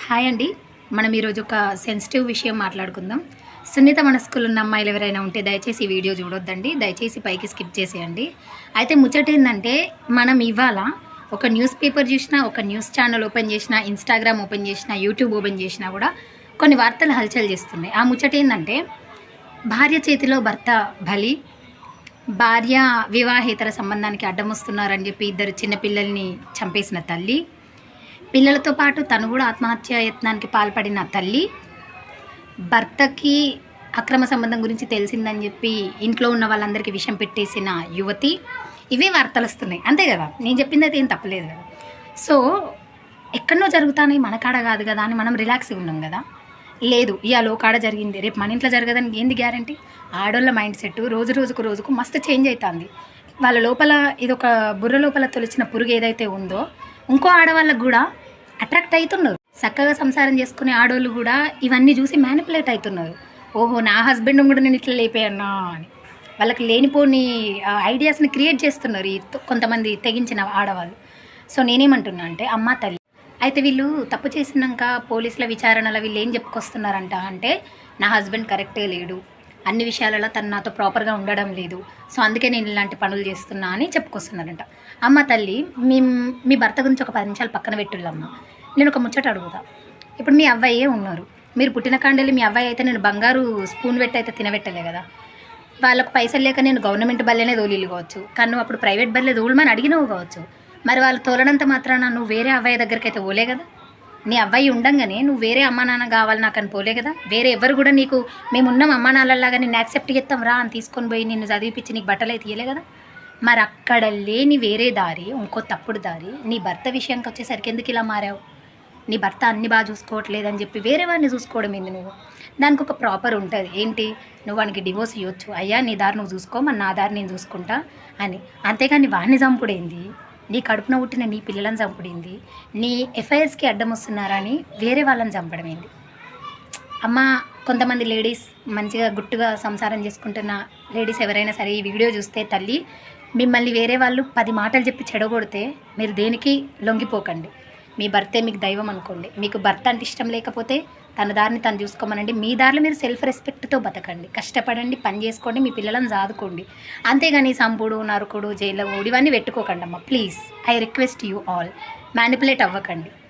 Hi అండి. మనం ఈరోజు ఒక సెన్సిటివ్ విషయం మాట్లాడుకుందాం. సున్నిత మనస్కులు ఉన్న అమ్మాయిలు ఎవరైనా ఉంటే దయచేసి ఈ వీడియో చూడొద్దండి. దయచేసి పైకి స్కిప్ చేసేయండి. అయితే ముచ్చటేందంటే, మనం ఇవాళ ఒక న్యూస్ పేపర్ చూసినా, ఒక న్యూస్ ఛానల్ ఓపెన్ చేసినా, ఇన్స్టాగ్రామ్ ఓపెన్ చేసినా, యూట్యూబ్ ఓపెన్ చేసినా కూడా కొన్ని వార్తలు హల్చల్ చేస్తున్నాయి. ఆ ముచ్చటేందంటే, భార్య చేతిలో భర్త బలి, భార్య వివాహేతర సంబంధానికి అడ్డమొస్తున్నారని చెప్పి ఇద్దరు చిన్నపిల్లల్ని చంపేసిన తల్లి, పిల్లలతో పాటు తను కూడా ఆత్మహత్య యత్నానికి పాల్పడిన తల్లి, భర్తకి అక్రమ సంబంధం గురించి తెలిసిందని చెప్పి ఇంట్లో ఉన్న వాళ్ళందరికీ విషం పెట్టేసిన యువతి, ఇవే వార్తలు వస్తున్నాయి. అంతే కదా, నేను చెప్పింది అయితే ఏం తప్పలేదు కదా. సో ఎక్కడనో జరుగుతానే మన కాడ కాదు కదా అని మనం రిలాక్స్గా ఉన్నాం కదా. లేదు, ఇవాళ ఓ కాడ జరిగింది, రేపు మన ఇంట్లో జరగదని ఏంది గ్యారంటీ? ఆడోళ్ళ మైండ్ సెట్ రోజుకు మస్తు చేంజ్ అవుతుంది. వాళ్ళ లోపల ఇదొక బుర్ర లోపల తొలిచిన పురుగు ఏదైతే ఉందో ఇంకో ఆడవాళ్ళకు కూడా అట్రాక్ట్ అవుతున్నారు. చక్కగా సంసారం చేసుకునే ఆడోళ్ళు కూడా ఇవన్నీ చూసి మ్యానిపులేట్ అవుతున్నారు. ఓహో, నా హస్బెండ్ కూడా నేను ఇట్లా లేపేయన్నా అని వాళ్ళకి లేనిపోని ఐడియాస్ని క్రియేట్ చేస్తున్నారు ఈ కొంతమంది తెగించిన ఆడవాళ్ళు. సో నేనేమంటున్నా అంటే, అమ్మ తల్లి అయితే వీళ్ళు తప్పు చేసినాక పోలీసుల విచారణలో వీళ్ళు ఏం చెప్పుకొస్తున్నారంట అంటే, నా హస్బెండ్ కరెక్టే లేడు, అన్ని విషయాలలో తను నాతో ప్రాపర్గా ఉండడం లేదు, సో అందుకే నేను ఇలాంటి పనులు చేస్తున్నా అని చెప్పుకొస్తున్నారంట. అమ్మ తల్లి, మీ భర్త గురించి ఒక 10 నిమిషాలు పక్కన పెట్టుళ్ళమ్మ. నేను ఒక ముచ్చట అడుగుతా. ఇప్పుడు మీ అవ్వయ్యే ఉన్నారు, మీరు పుట్టిన కాండలి మీ అవ్వాయి అయితే నేను బంగారు స్పూన్ పెట్టి అయితే తినబెట్టలే కదా. వాళ్ళకు పైసలు లేక నేను గవర్నమెంట్ బల్లెనే తోలిల్లు కావచ్చు, కానీ నువ్వు అప్పుడు ప్రైవేట్ బల్లె తోలమని అడిగినవు కావచ్చు. మరి వాళ్ళు తోలనంత మాత్రాన నువ్వు వేరే అవ్వాయి దగ్గరికి అయితే పోలే కదా. నీ అవ్వాయి ఉండంగానే నువ్వు వేరే అమ్మా నాన్న కావాలి నాకు అని పోలే కదా. వేరే ఎవరు కూడా నీకు మేమున్నాం అమ్మా నాన్నలాగా నిన్ను యాక్సెప్ట్ చేస్తాం రా అని తీసుకొని పోయి నిన్ను చదివిపించి నీకు బట్టలు అయితే ఇయ్యలే కదా. మరి అక్కడ లేని వేరే దారి, ఇంకో తప్పుడు దారి నీ భర్త విషయానికి వచ్చేసరికి ఎందుకు ఇలా మారావు? నీ భర్త అన్ని బాగా చూసుకోవట్లేదని చెప్పి వేరే వాడిని చూసుకోవడం ఏంది నువ్వు? దానికి ఒక ప్రాపర్ ఉంటుంది. ఏంటి, నువ్వు వానికి డివోర్స్ ఇవ్వచ్చు, అయ్యా నీ దారి నువ్వు చూసుకో, మన నా దారి నేను చూసుకుంటా అని. అంతేగాని వాడిని చంపుడేంది, నీ కడుపున పుట్టిన నీ పిల్లలను చంపుడింది, నీ ఎఫ్ఐఆర్స్కి అడ్డం వస్తున్నారని వేరే వాళ్ళని చంపడం ఏంది? అమ్మ, కొంతమంది లేడీస్ మంచిగా గుట్టుగా సంసారం చేసుకుంటున్న లేడీస్ ఎవరైనా సరే ఈ వీడియో చూస్తే, తల్లి మిమ్మల్ని వేరే వాళ్ళు 10 మాటలు చెప్పి చెడగొడితే మీరు దేనికి లొంగిపోకండి. మీ భర్తే మీకు దైవం అనుకోండి. మీకు భర్త అంటే ఇష్టం లేకపోతే తన దారిని తను చూసుకోమనండి. మీ దారిలో మీరు సెల్ఫ్ రెస్పెక్ట్తో బతకండి, కష్టపడండి, పని చేసుకోండి, మీ పిల్లలను సాదుకోండి. అంతేగాని సంపుడు, నరుకుడు, జైల్లో ఓడి ఇవన్నీ పెట్టుకోకండి అమ్మ. Please, I request you all, manipulate అవ్వకండి.